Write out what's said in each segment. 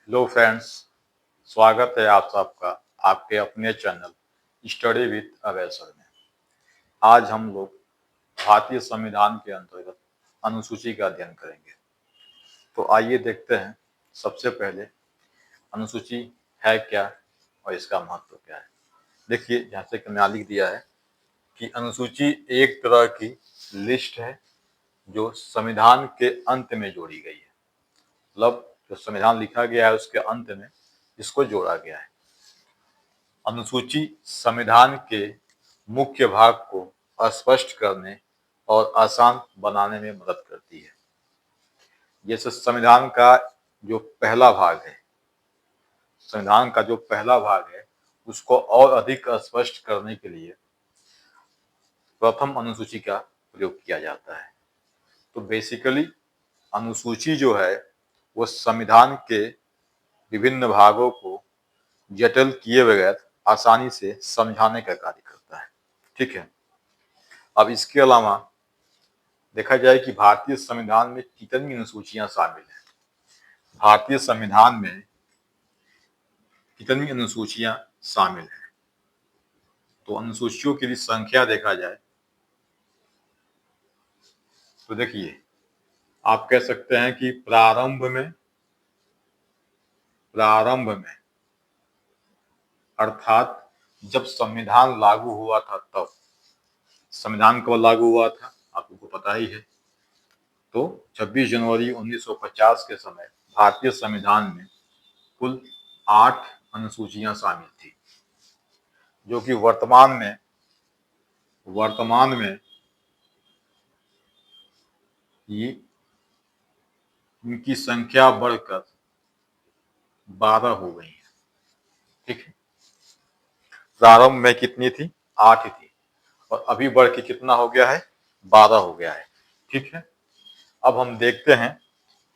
Hello friends, स्वागत है आप सबका आपके अपने channel study with Abhay sir में। आज हम लोग भारतीय संविधान के अंतर्गत अनुसूची का अध्ययन करेंगे। तो आइए देखते हैं सबसे पहले अनुसूची है क्या और इसका महत्व क्या है। देखिए, जैसे कि मैंने लिख दिया है कि अनुसूची एक तरह की लिस्ट है जो संविधान के अंत में जोड़ी गई है। मतलब जो संविधान लिखा गया है उसके अंत में इसको जोड़ा गया है। अनुसूची संविधान के मुख्य भाग को स्पष्ट करने और आसान बनाने में मदद करती है। जैसे संविधान का जो पहला भाग है, संविधान का जो पहला भाग है उसको और अधिक स्पष्ट करने के लिए प्रथम अनुसूची का प्रयोग किया जाता है। तो बेसिकली अनुसूची जो है वो संविधान के विभिन्न भागों को जटिल किए बगैर आसानी से समझाने का कार्य करता है। ठीक है। अब इसके अलावा देखा जाए कि भारतीय संविधान में कितनी अनुसूचियां शामिल हैं। भारतीय संविधान में कितनी अनुसूचियां शामिल हैं, तो अनुसूचियों की यदि संख्या देखा जाए तो देखिए, आप कह सकते हैं कि प्रारंभ में अर्थात जब संविधान लागू हुआ था तब, संविधान कब लागू हुआ था आपको पता ही है। तो 26 जनवरी 1950 के समय भारतीय संविधान में कुल 8 अनुसूचियां शामिल थी, जो कि वर्तमान में ये इनकी संख्या बढ़कर 12 हो गई है। ठीक है। प्रारंभ में कितनी थी? 8 ही थी और अभी बढ़ के कितना हो गया है? 12 हो गया है। ठीक है। अब हम देखते हैं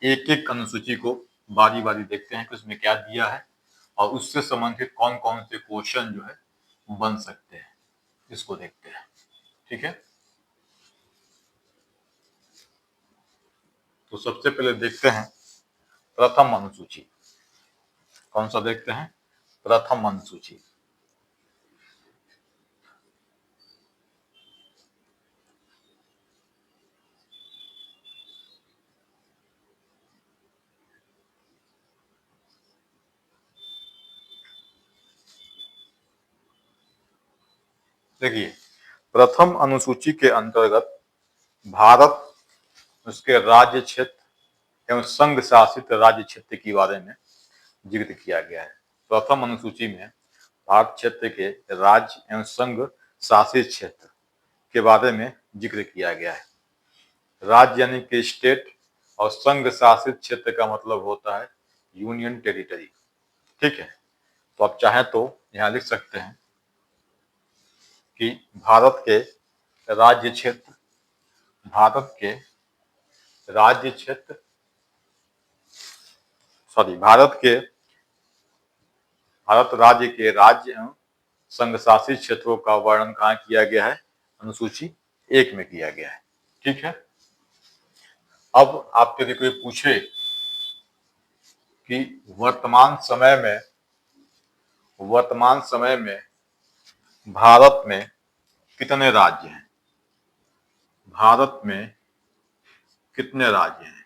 एक एक अनुसूची को बारी बारी देखते हैं कि उसमें क्या दिया है और उससे संबंधित कौन कौन से क्वेश्चन जो है बन सकते हैं, इसको देखते हैं। ठीक है। तो सबसे पहले देखते हैं प्रथम अनुसूची। कौन सा देखते हैं? प्रथम अनुसूची। देखिए, प्रथम अनुसूची के अंतर्गत भारत, उसके राज्य क्षेत्र एवं संघ शासित राज्य क्षेत्र के बारे में जिक्र किया गया है। प्रथम अनुसूची में भारत क्षेत्र के राज्य एवं संघ शासित क्षेत्र के बारे में जिक्र किया गया है। राज्य यानी कि स्टेट और संघ शासित क्षेत्र का मतलब होता है यूनियन टेरिटरी। ठीक है। तो आप चाहें तो यहाँ लिख सकते हैं कि भारत के राज्य क्षेत्र, भारत के राज्य क्षेत्र सॉरी भारत राज्य के राज्य एवं संघ शासित क्षेत्रों का वर्णन कहाँ किया गया है? अनुसूची 1 में किया गया है। ठीक है। अब आपके लिए कोई पूछे कि वर्तमान समय में भारत में कितने राज्य हैं? भारत में कितने राज्य हैं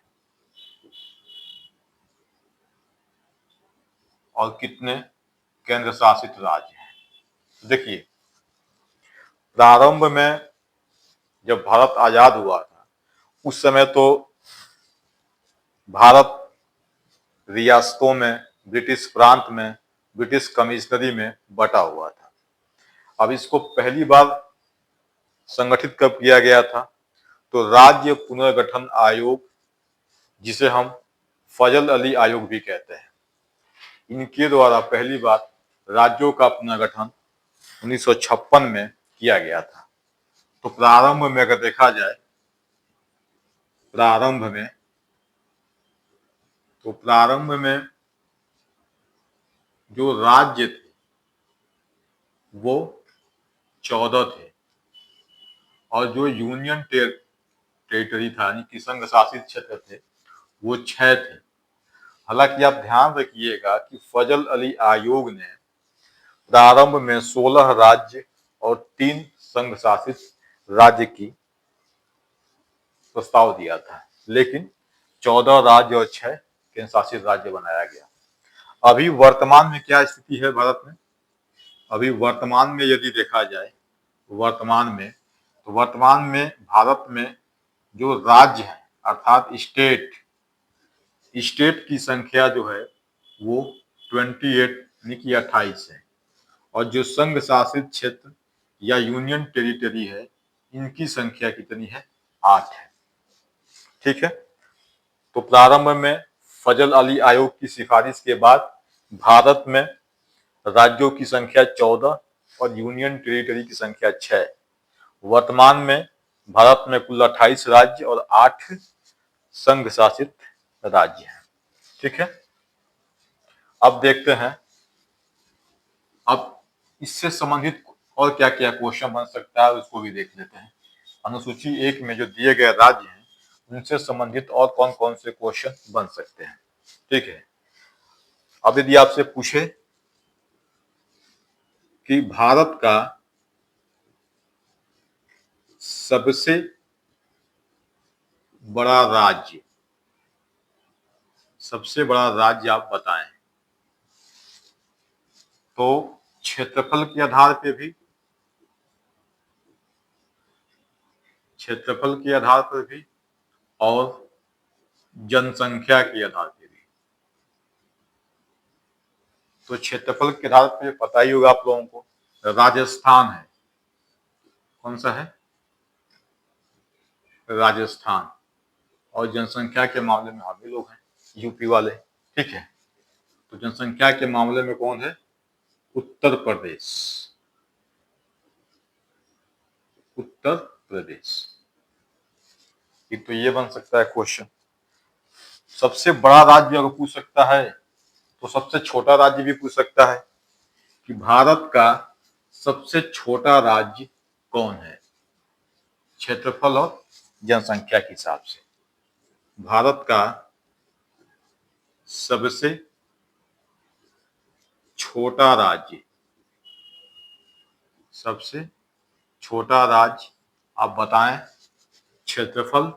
और कितने केंद्र शासित राज्य हैं? तो देखिए, प्रारंभ में जब भारत आजाद हुआ था उस समय तो भारत रियासतों में, ब्रिटिश प्रांत में, ब्रिटिश कमिश्नरी में बटा हुआ था। अब इसको पहली बार संगठित कब किया गया था? तो राज्य पुनर्गठन आयोग, जिसे हम फजल अली आयोग भी कहते हैं, इनके द्वारा पहली बार राज्यों का पुनर्गठन 1956 में किया गया था। तो प्रारंभ में अगर देखा जाए, प्रारंभ में जो राज्य थे वो 14 थे और जो यूनियन टेरिटरी था यानी कि संघ शासित क्षेत्र थे वो 6 थे। हालांकि आप ध्यान रखिएगा कि फजल अली आयोग ने प्रारंभ में 16 राज्य और 3 संघ शासित राज्य की प्रस्ताव दिया था, लेकिन 14 राज्य और 6 केंद्र शासित राज्य बनाया गया। अभी वर्तमान में क्या स्थिति है भारत में? अभी वर्तमान में यदि देखा जाए वर्तमान में भारत में जो राज्य है अर्थात स्टेट की संख्या जो है वो 28 यानी कि 28 है, और जो संघ शासित क्षेत्र या यूनियन टेरिटरी है इनकी संख्या कितनी है? 8 है। ठीक है, तो प्रारंभ में फजल अली आयोग की सिफारिश के बाद भारत में राज्यों की संख्या 14 और यूनियन टेरिटरी की संख्या 6। वर्तमान में भारत में कुल 28 राज्य और 8 संघ शासित राज्य हैं। ठीक है, अब देखते हैं, अब इससे संबंधित और क्या क्या क्वेश्चन बन सकता है उसको भी देख लेते हैं। अनुसूची 1 में जो दिए गए राज्य हैं उनसे संबंधित और कौन कौन से क्वेश्चन बन सकते हैं। ठीक है, अब यदि आपसे पूछे कि भारत का सबसे बड़ा राज्य आप बताएं, तो क्षेत्रफल के आधार पे भी और जनसंख्या के आधार पे भी। तो क्षेत्रफल के आधार पे पता ही होगा आप लोगों को, राजस्थान है। कौन सा है? राजस्थान। और जनसंख्या के मामले में हम ही लोग हैं, यूपी वाले। ठीक है, तो जनसंख्या के मामले में कौन है? उत्तर प्रदेश। तो ये बन सकता है क्वेश्चन। सबसे बड़ा राज्य अगर पूछ सकता है तो सबसे छोटा राज्य भी पूछ सकता है कि भारत का सबसे छोटा राज्य कौन है, क्षेत्रफल और जनसंख्या के हिसाब से। भारत का सबसे छोटा राज्य आप बताएं, क्षेत्रफल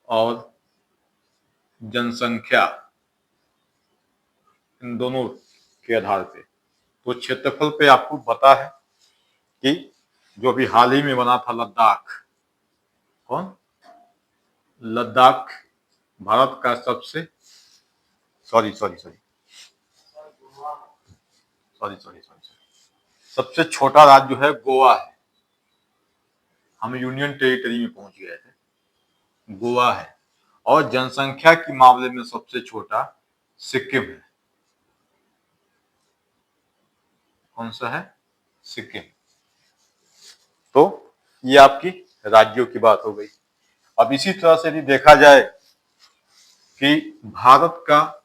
और जनसंख्या इन दोनों के आधार पे। तो क्षेत्रफल पे आपको पता है कि जो भी हाल ही में बना था लद्दाख भारत का सबसे सबसे छोटा राज्य जो है गोवा है। हम यूनियन टेरिटरी में पहुंच गए थे, गोवा है। और जनसंख्या के मामले में सबसे छोटा सिक्किम है। कौन सा है? सिक्किम। तो ये आपकी राज्यों की बात हो गई। अब इसी तरह से यदि देखा जाए कि भारत का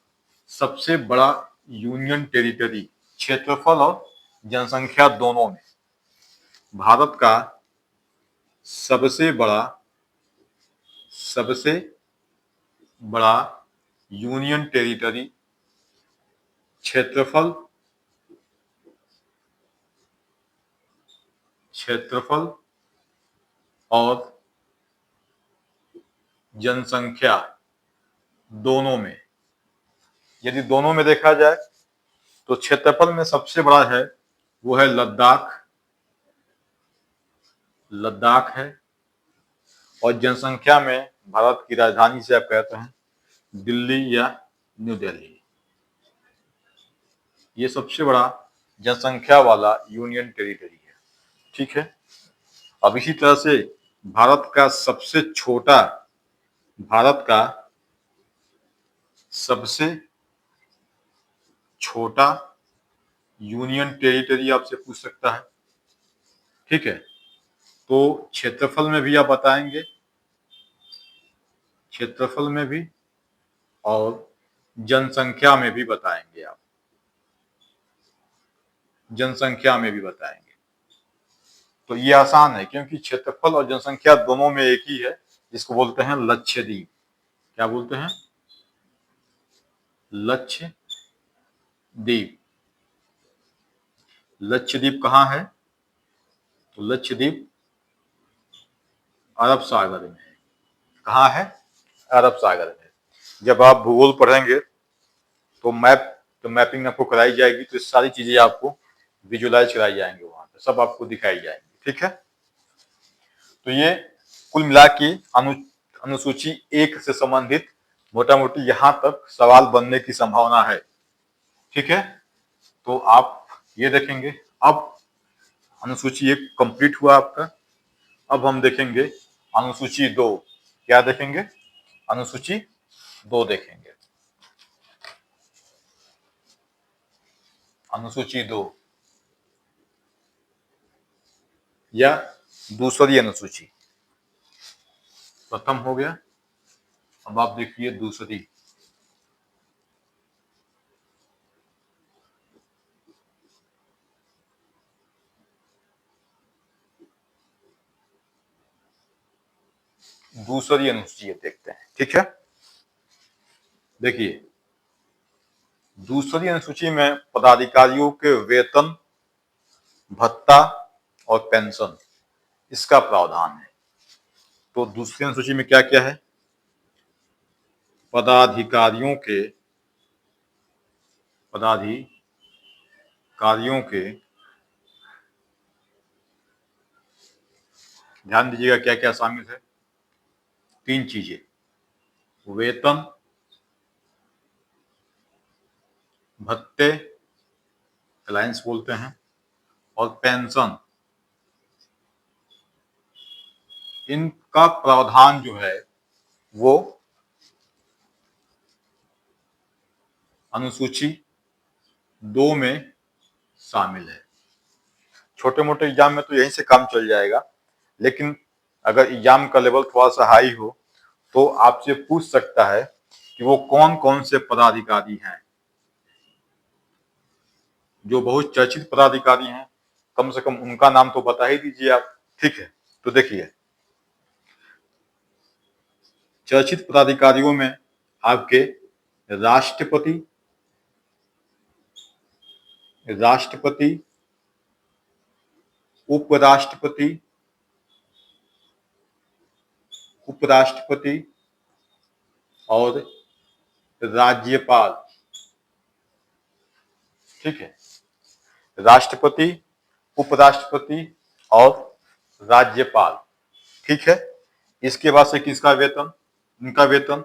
सबसे बड़ा यूनियन टेरिटरी क्षेत्रफल और जनसंख्या दोनों में, भारत का सबसे बड़ा यूनियन टेरिटरी क्षेत्रफल और जनसंख्या दोनों में, यदि दोनों में देखा जाए तो क्षेत्रफल में सबसे बड़ा है वो है लद्दाख है। और जनसंख्या में भारत की राजधानी से आप कहते हैं दिल्ली या न्यू दिल्ली, ये सबसे बड़ा जनसंख्या वाला यूनियन टेरिटरी है। ठीक है, अब इसी तरह से भारत का सबसे छोटा यूनियन टेरिटरी आपसे पूछ सकता है। ठीक है, तो क्षेत्रफल में भी आप बताएंगे, और जनसंख्या में भी बताएंगे आप, तो ये आसान है क्योंकि क्षेत्रफल और जनसंख्या दोनों में एक ही है, जिसको बोलते हैं लक्षद्वीप। क्या बोलते हैं? लक्षद्वीप। लक्षद्वीप कहाँ है? तो लक्षद्वीप अरब सागर में है। कहाँ है? अरब सागर में। जब आप भूगोल पढ़ेंगे तो मैपिंग आपको कराई जाएगी, तो सारी चीजें आपको विजुलाइज कराई जाएंगे, वहां पे सब आपको दिखाई जाएंगी। ठीक है, तो ये कुल मिला के अनुसूची 1 से संबंधित मोटा मोटी यहाँ तक सवाल बनने की संभावना है। ठीक है, तो आप ये देखेंगे। अब अनुसूची 1 कंप्लीट हुआ आपका। अब हम देखेंगे अनुसूची 2। क्या देखेंगे? अनुसूची 2 देखेंगे। अनुसूची 2 या दूसरी अनुसूची। प्रथम हो गया, अब आप देखिए दूसरी। दूसरी अनुसूची देखते हैं। ठीक है, देखिए दूसरी अनुसूची में पदाधिकारियों के वेतन, भत्ता और पेंशन, इसका प्रावधान है। तो दूसरी अनुसूची में क्या क्या है? पदाधिकारियों के ध्यान दीजिएगा क्या क्या शामिल है। 3 चीजें: वेतन, भत्ते, अलायंस बोलते हैं, और पेंशन। इनका प्रावधान जो है वो अनुसूची 2 में शामिल है। छोटे मोटे एग्जाम में तो यहीं से काम चल जाएगा, लेकिन अगर एग्जाम का लेवल थोड़ा सा हाई हो तो आपसे पूछ सकता है कि वो कौन कौन से पदाधिकारी हैं, जो बहुत चर्चित पदाधिकारी हैं, कम से कम उनका नाम तो बता ही दीजिए आप। ठीक है, तो देखिए चर्चित पदाधिकारियों में आपके राष्ट्रपति, राष्ट्रपति, उपराष्ट्रपति, उपराष्ट्रपति और राज्यपाल। ठीक है, राष्ट्रपति, उपराष्ट्रपति और राज्यपाल। ठीक है, इसके बाद से किसका वेतन? इनका वेतन।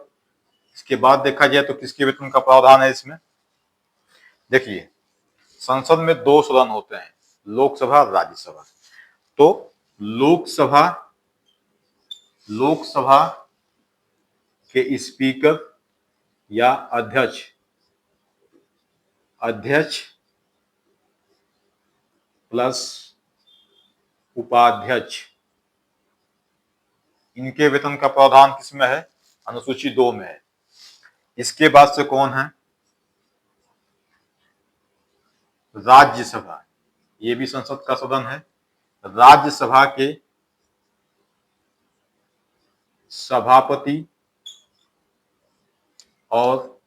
इसके बाद देखा जाए तो किसके वेतन का प्रावधान है इसमें? देखिए संसद में 2 सदन होते हैं, लोकसभा और राज्यसभा। तो लोकसभा लोकसभा के स्पीकर या अध्यक्ष, अध्यक्ष प्लस उपाध्यक्ष, इनके वेतन का प्रावधान किसमें है? अनुसूची 2 में है। इसके बाद से कौन है? राज्यसभा, ये भी संसद का सदन है। राज्यसभा के सभापति और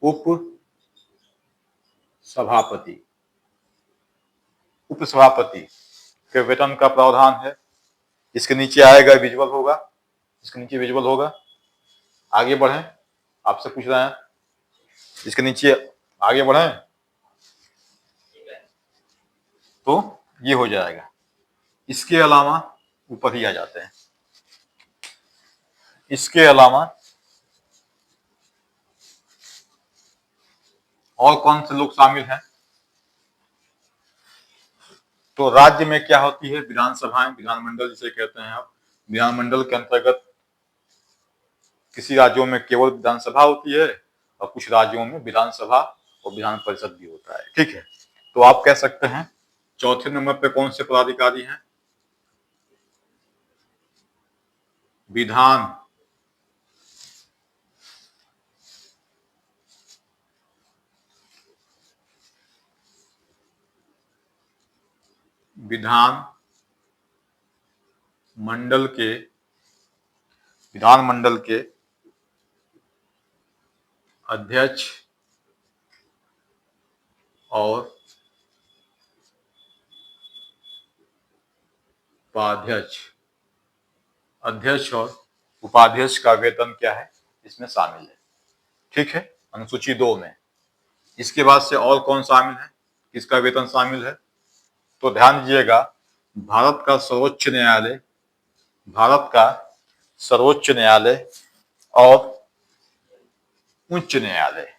उप सभापति, उपसभापति के वेतन का प्रावधान है। इसके नीचे आएगा, विजुअल होगा, इसके नीचे विजुअल होगा। आगे बढ़े, आपसे पूछ रहे हैं, इसके नीचे आगे बढ़े तो ये हो जाएगा। इसके अलावा ऊपर ही आ जाते हैं। इसके अलावा और कौन से लोग शामिल हैं? तो राज्य में क्या होती है? विधानसभाएं, विधानमंडल जिसे कहते हैं आप। विधानमंडल के अंतर्गत किसी राज्यों में केवल विधानसभा होती है और कुछ राज्यों में विधानसभा और विधान परिषद भी होता है। ठीक है, तो आप कह सकते हैं चौथे नंबर पे कौन से पदाधिकारी हैं? विधान विधान मंडल के विधानमंडल के अध्यक्ष और उपाध्यक्ष, अध्यक्ष और उपाध्यक्ष का वेतन क्या है, इसमें शामिल है। ठीक है, अनुसूची 2 में। इसके बाद से और कौन शामिल है, किसका वेतन शामिल है, तो ध्यान दीजिएगा, भारत का सर्वोच्च न्यायालय, भारत का सर्वोच्च न्यायालय और उच्च न्यायालय,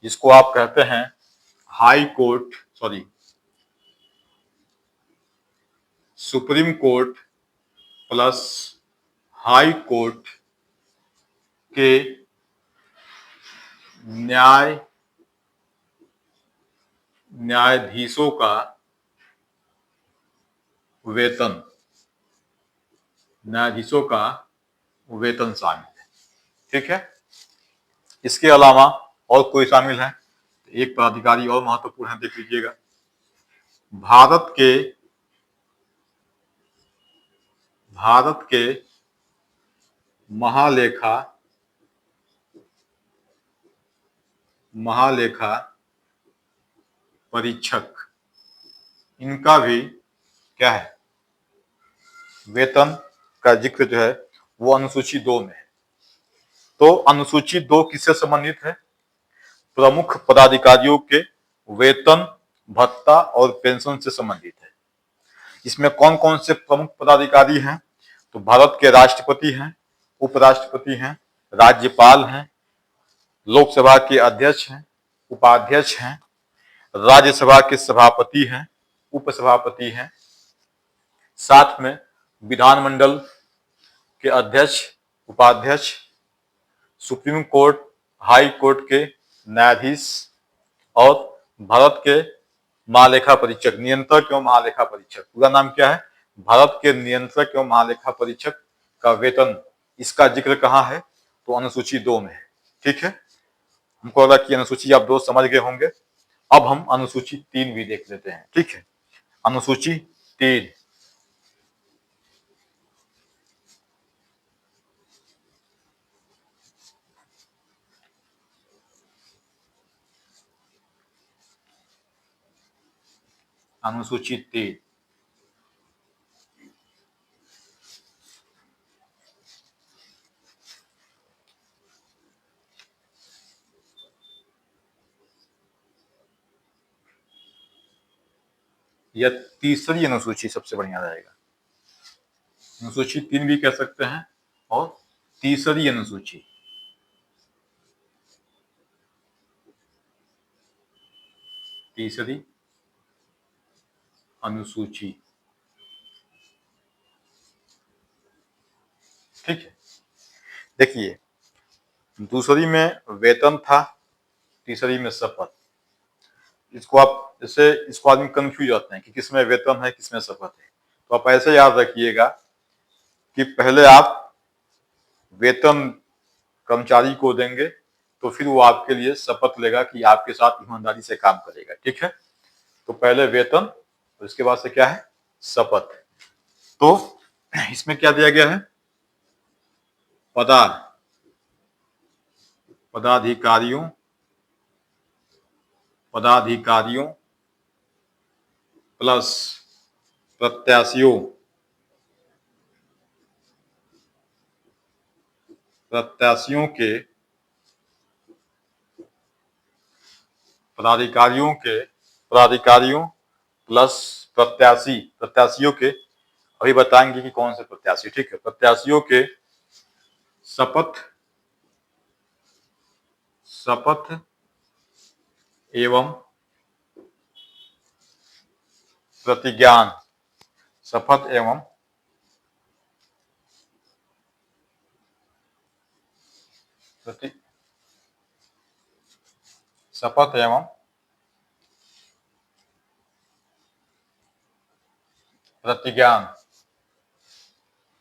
जिसको आप कहते हैं high court, supreme court plus high court के न्यायाधीशों का वेतन, न्यायाधीशों का वेतन शामिल है। ठीक है, इसके अलावा और कोई शामिल है, एक पदाधिकारी और महत्वपूर्ण है, देख लीजिएगा। भारत के महालेखा परीक्षक, इनका भी क्या है, वेतन का जिक्र जो है वो अनुसूची 2 में है। तो अनुसूची 2 किससे संबंधित है, प्रमुख पदाधिकारियों के वेतन, भत्ता और पेंशन से संबंधित है। इसमें कौन कौन से प्रमुख पदाधिकारी हैं, तो भारत के राष्ट्रपति हैं, उपराष्ट्रपति हैं, राज्यपाल हैं, लोकसभा के अध्यक्ष हैं, उपाध्यक्ष हैं, राज्यसभा के सभापति हैं, उपसभापति हैं, साथ में विधानमंडल के अध्यक्ष, उपाध्यक्ष, सुप्रीम कोर्ट, हाई कोर्ट के न्यायाधीश और भारत के महालेखा परीक्षक, नियंत्रक एवं महालेखा परीक्षक। पूरा नाम क्या है, भारत के नियंत्रक एवं महालेखा परीक्षक का वेतन, इसका जिक्र कहाँ है, तो अनुसूची 2 में है। ठीक है, हमको लगा कि अनुसूची आप 2 समझ गए होंगे। अब हम अनुसूची 3 भी देख लेते हैं। ठीक है, अनुसूची 3, अनुसूची 3 या तीसरी अनुसूची सबसे बढ़िया रहेगा। अनुसूची 3 भी कह सकते हैं और तीसरी अनुसूची, तीसरी अनुसूची। ठीक है, देखिए, दूसरी में वेतन था, तीसरी में शपथ। इसको आदमी कंफ्यूज होते हैं कि किसमें वेतन है, किसमें शपथ है। तो आप ऐसे याद रखिएगा कि पहले आप वेतन कर्मचारी को देंगे, तो फिर वो आपके लिए शपथ लेगा कि आपके साथ ईमानदारी से काम करेगा। ठीक है, तो पहले वेतन, तो इसके बाद से क्या है, शपथ। तो इसमें क्या दिया गया है, पदाधिकारियों प्लस प्रत्याशियों के पदाधिकारियों प्लस प्रत्याशियों के, अभी बताएंगे कि कौन से प्रत्याशी। ठीक है, प्रत्याशियों के शपथ एवं प्रतिज्ञान, शपथ एवं प्रतिज्ञान,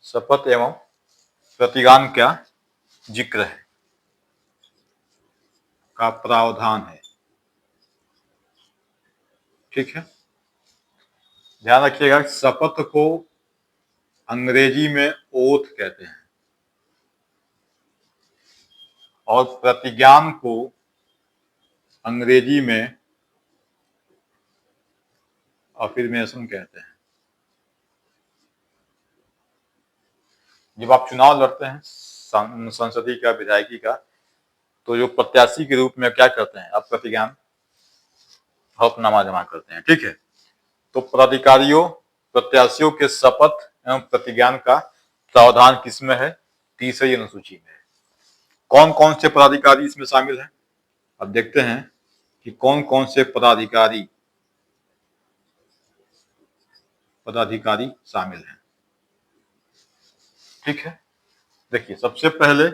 शपथ एवं प्रतिज्ञान का जिक्र है, का प्रावधान है। ठीक है, ध्यान रखिएगा, शपथ को अंग्रेजी में ओथ कहते हैं, और प्रतिज्ञान को अंग्रेजी में अफर्मेशन कहते हैं। जब आप चुनाव लड़ते हैं संसदीय का, विधायकी का, तो जो प्रत्याशी के रूप में क्या करते हैं, आप प्रतिज्ञान हलफनामा जमा करते हैं। ठीक है, तो पदाधिकारियों प्रत्याशियों के शपथ एवं प्रतिज्ञान का प्रावधान किसमें है, तीसरी अनुसूची में है। कौन कौन से पदाधिकारी इसमें शामिल हैं, अब देखते हैं कि कौन कौन से पदाधिकारी शामिल हैं। ठीक है, देखिए सबसे पहले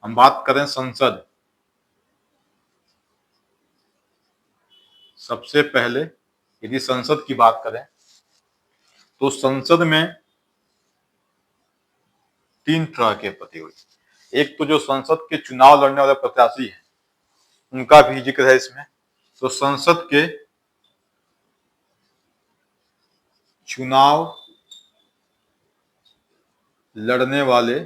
हम बात करें संसद। सबसे पहले यदि संसद की बात करें तो संसद में 3 तरह के प्रतिनिधि। एक तो जो संसद के चुनाव लड़ने वाले प्रत्याशी हैं उनका भी जिक्र है इसमें। तो संसद के चुनाव लड़ने वाले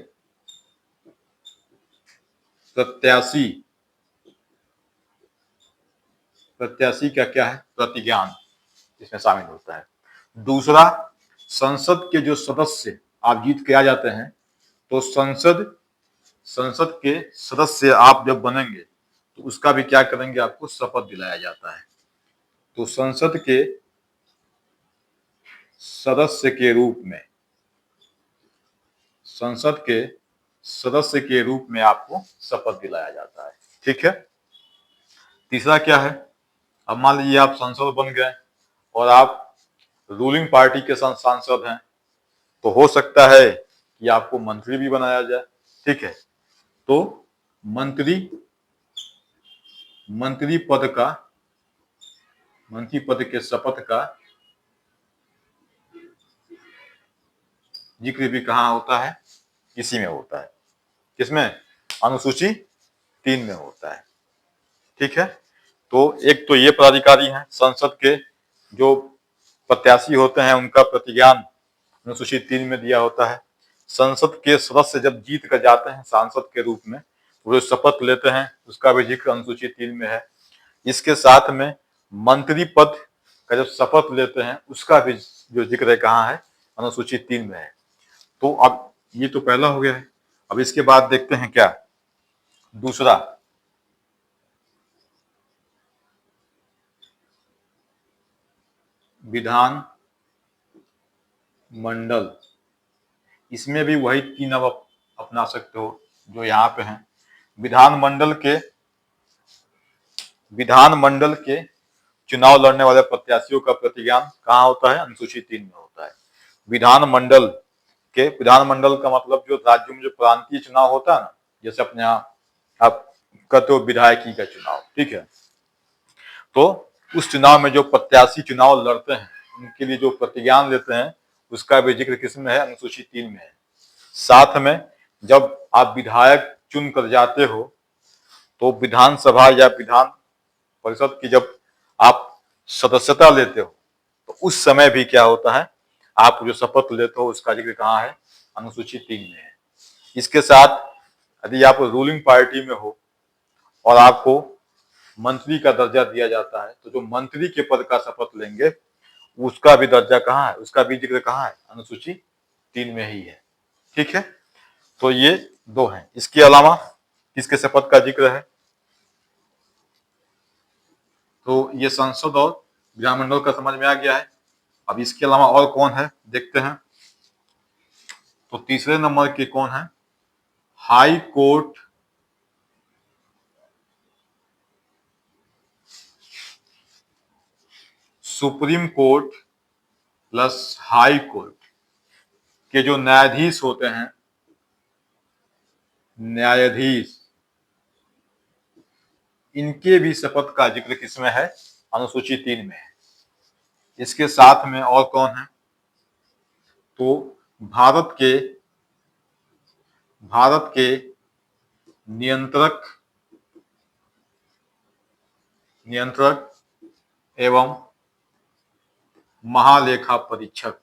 प्रत्याशी का क्या है, प्रतिज्ञान इसमें शामिल होता है। दूसरा, संसद के जो सदस्य आप जीत के आ जाते हैं तो संसद के सदस्य आप जब बनेंगे तो उसका भी क्या करेंगे, आपको शपथ दिलाया जाता है। तो संसद के सदस्य के रूप में आपको शपथ दिलाया जाता है। ठीक है, तीसरा क्या है, अब मान लीजिए आप सांसद बन गए और आप रूलिंग पार्टी के सांसद हैं, तो हो सकता है कि आपको मंत्री भी बनाया जाए। ठीक है, तो मंत्री पद के शपथ का जिक्र भी कहाँ होता है, इसी में होता है। किसमें, अनुसूची 3 में होता है। ठीक है, तो एक तो ये पदाधिकारी हैं, संसद के जो प्रत्याशी होते हैं उनका प्रतिज्ञान अनुसूची 3 में दिया होता है। संसद के सदस्य जब जीत कर जाते हैं सांसद के रूप में, वो शपथ लेते हैं, उसका भी जिक्र अनुसूची 3 में है। इसके साथ में मंत्री पद का जब शपथ लेते हैं उसका भी जो जिक्र है कहाँ है, अनुसूची 3 में है। तो अब ये तो पहला हो गया है। अब इसके बाद देखते हैं क्या, दूसरा, विधान मंडल। इसमें भी वही 3 अब अपना सकते हो जो यहाँ पे हैं। विधान मंडल के चुनाव लड़ने वाले प्रत्याशियों का प्रतिज्ञान कहाँ होता है, अनुसूची 3 में होता है। विधान मंडल का मतलब जो राज्यों में जो प्रांतीय चुनाव होता है ना, जैसे अपने यहाँ आप कहते हो विधायकी का चुनाव। ठीक है, तो उस चुनाव में जो प्रत्याशी चुनाव लड़ते हैं उनके लिए जो प्रतिज्ञान लेते हैं उसका भी जिक्र किसमें है, अनुसूची 3 में है। साथ में जब आप विधायक चुन कर जाते हो तो विधानसभा या विधान परिषद की जब आप सदस्यता लेते हो तो उस समय भी क्या होता है, आप जो शपथ लेते हो उसका जिक्र कहाँ है, अनुसूची 3 में है। इसके साथ यदि आप रूलिंग पार्टी में हो और आपको मंत्री का दर्जा दिया जाता है तो जो मंत्री के पद का शपथ लेंगे उसका भी दर्जा कहाँ है, उसका भी जिक्र कहाँ है, अनुसूची 3 में ही है। ठीक है, तो ये 2 हैं। इसके अलावा किसके शपथ का जिक्र है, तो ये संसद और विधानमंडल का समझ में आ गया है। अब इसके अलावा और कौन है देखते हैं। तो तीसरे नंबर के कौन है, high court, supreme court plus high court के जो न्यायाधीश होते हैं, इनके भी शपथ का जिक्र किसमें है, अनुसूची 3 में है। इसके साथ में और कौन है, तो भारत के नियंत्रक एवं महालेखा परीक्षक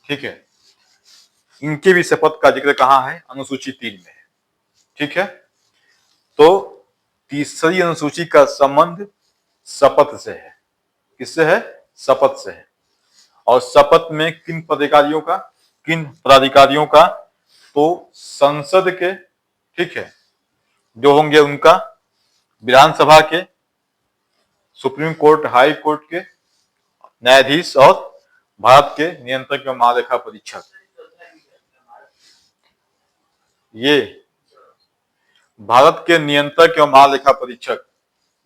ठीक है, इनके भी शपथ का जिक्र कहाँ है? अनुसूची 3 में है। ठीक है, तो तीसरी अनुसूची का संबंध शपथ से है। किससे है? शपथ से है। और शपथ में किन पदाधिकारियों का, किन पदाधिकारियों का? तो संसद के, ठीक है, जो होंगे उनका, विधानसभा के, सुप्रीम कोर्ट, हाई कोर्ट के न्यायाधीश और भारत के नियंत्रक एवं महालेखा परीक्षक। ये भारत के नियंत्रक एवं महालेखा परीक्षक,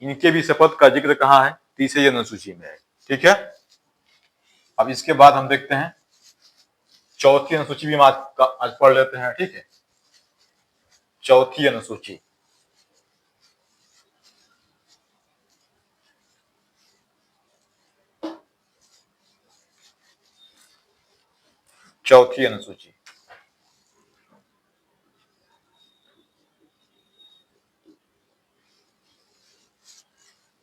इनके भी शपथ का जिक्र कहाँ है? तीसरी अनुसूची में है। ठीक है, अब इसके बाद हम देखते हैं चौथी अनुसूची भी हम आज पढ़ लेते हैं। ठीक है, चौथी अनुसूची, चौथी अनुसूची,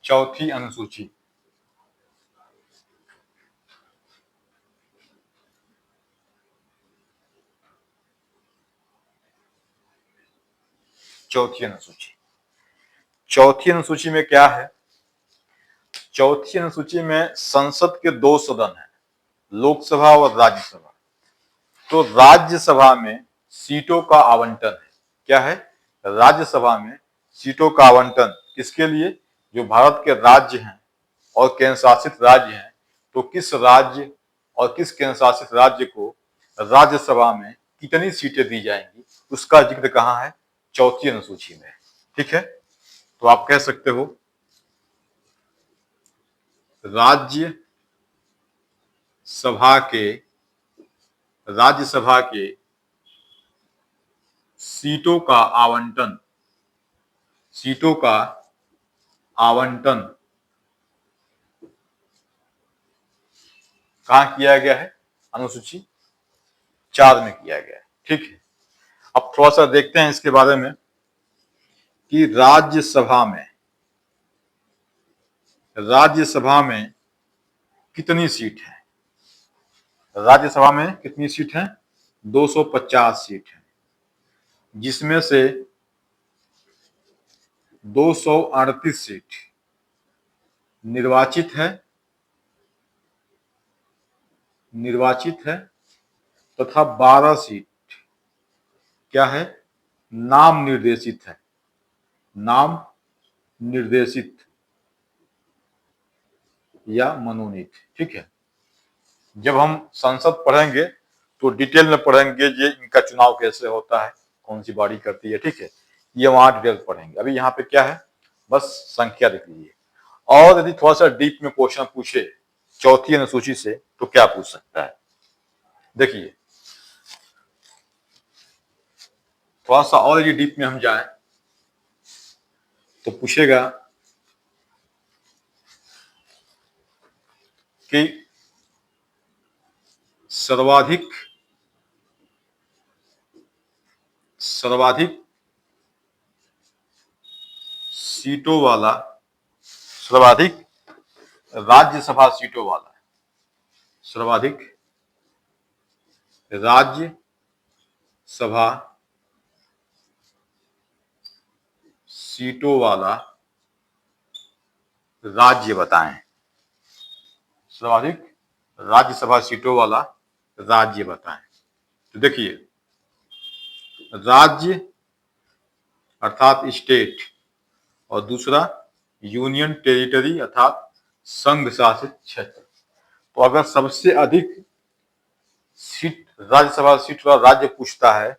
चौथी अनुसूची, चौथी अनुसूची, चौथी अनुसूची में क्या है? चौथी अनुसूची में संसद के 2 सदन हैं, लोकसभा और राज्यसभा। तो राज्यसभा में सीटों का आवंटन है। क्या है? राज्यसभा में सीटों का आवंटन किसके लिए? जो भारत के राज्य हैं और केंद्र शासित राज्य हैं, तो किस राज्य और किस केंद्र शासित राज्य को राज्यसभा में कितनी सीटें दी जाएंगी, उसका जिक्र कहाँ है? चौथी अनुसूची में। ठीक है, तो आप कह सकते हो राज्यसभा के सीटों का आवंटन कहाँ किया गया है? अनुसूची 4 में किया गया है। ठीक है, अब थोड़ा सा देखते हैं इसके बारे में कि राज्यसभा में कितनी सीट है। राज्यसभा में कितनी सीट है? 250 सीट है, जिसमें से 238 सीट निर्वाचित है तथा 12 सीट क्या है? नाम निर्देशित है। नाम निर्देशित या मनोनीत। ठीक है, जब हम संसद पढ़ेंगे तो डिटेल में पढ़ेंगे ये इनका चुनाव कैसे होता है, कौन सी बॉडी करती है। ठीक है, ये वहां डिटेल पढ़ेंगे। अभी यहाँ पे क्या है? बस संख्या लिख लीजिए। और यदि थोड़ा सा डीप में क्वेश्चन पूछे चौथी अनुसूची से तो क्या पूछ सकता है? देखिए, थोड़ा सा और यदि डीप में हम जाएं तो पूछेगा कि सर्वाधिक सीटों वाला, सर्वाधिक राज्यसभा सीटों वाला, सर्वाधिक राज्यसभा सीटों वाला राज्य बताएं। सर्वाधिक राज्यसभा सीटों वाला राज्य बताएं। तो देखिए, राज्य अर्थात स्टेट और दूसरा यूनियन टेरिटरी अर्थात संघ शासित क्षेत्र। तो अगर सबसे अधिक सीट राज्यसभा सीट वाला राज्य पूछता है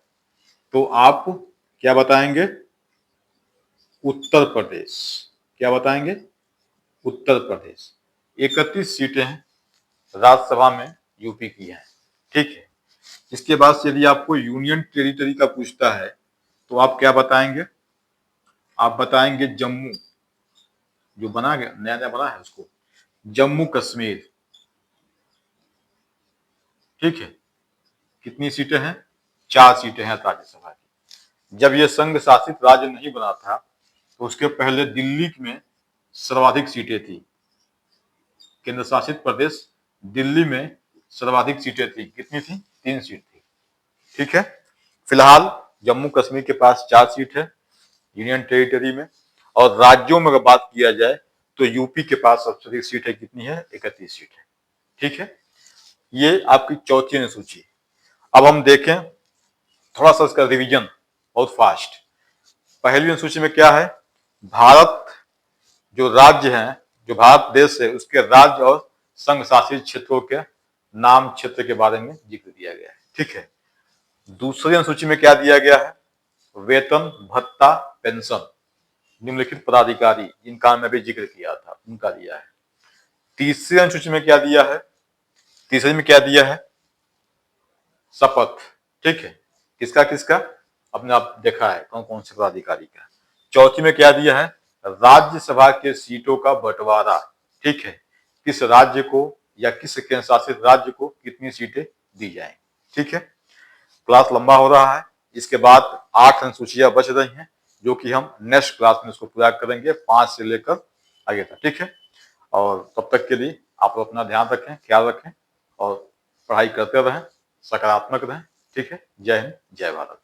तो आप क्या बताएंगे? उत्तर प्रदेश। क्या बताएंगे? उत्तर प्रदेश। 31 सीटें हैं राज्यसभा में यूपी की हैं। ठीक है, इसके बाद यदि आपको यूनियन टेरिटरी का पूछता है तो आप क्या बताएंगे? आप बताएंगे जम्मू, जो बना गया नया नया बना है उसको जम्मू कश्मीर। ठीक है, कितनी सीटें हैं? 4 सीटें हैं राज्यसभा की। जब यह संघ शासित राज्य नहीं बना था तो उसके पहले दिल्ली में सर्वाधिक सीटें थी। केंद्र शासित प्रदेश दिल्ली में सर्वाधिक सीटें थी, कितनी थी? 3 सीट थी। ठीक है, फिलहाल जम्मू कश्मीर के पास 4 सीट है यूनियन टेरिटरी में, और राज्यों में अगर बात किया जाए तो यूपी के पास सबसे अधिक सीट है, कितनी है? 31 सीट है। ठीक है, ये आपकी चौथी अनुसूची। अब हम देखें थोड़ा सा इसका रिवीजन बहुत फास्ट। पहली अनुसूची में क्या है? भारत जो राज्य हैं, जो भारत देश है, उसके राज्य और संघ शासित क्षेत्रों के नाम क्षेत्र के बारे में जिक्र दिया गया है। ठीक है, दूसरी अनुसूची में क्या दिया गया है? वेतन, भत्ता, पेंशन निम्नलिखित पदाधिकारी जिनका मैं अभी जिक्र किया था उनका दिया है। तीसरी अनुसूची में क्या दिया है? तीसरी में क्या दिया है? शपथ। ठीक है, किसका किसका? अपने आप देखा है कौन कौन से पदाधिकारी का। चौथी में क्या दिया है? राज्यसभा के सीटों का बंटवारा। ठीक है, किस राज्य को या किस केंद्र शासित राज्य को कितनी सीटें दी जाए। ठीक है, क्लास लंबा हो रहा है, इसके बाद 8 अनुसूचियां बच रही हैं जो कि हम नेक्स्ट क्लास में उसको पूरा करेंगे 5 से लेकर आगे तक। ठीक है, और तब तक के लिए आप अपना ध्यान रखें, ख्याल रखें और पढ़ाई करते रहें, सकारात्मक रहें। ठीक है, जय हिंद, जय भारत।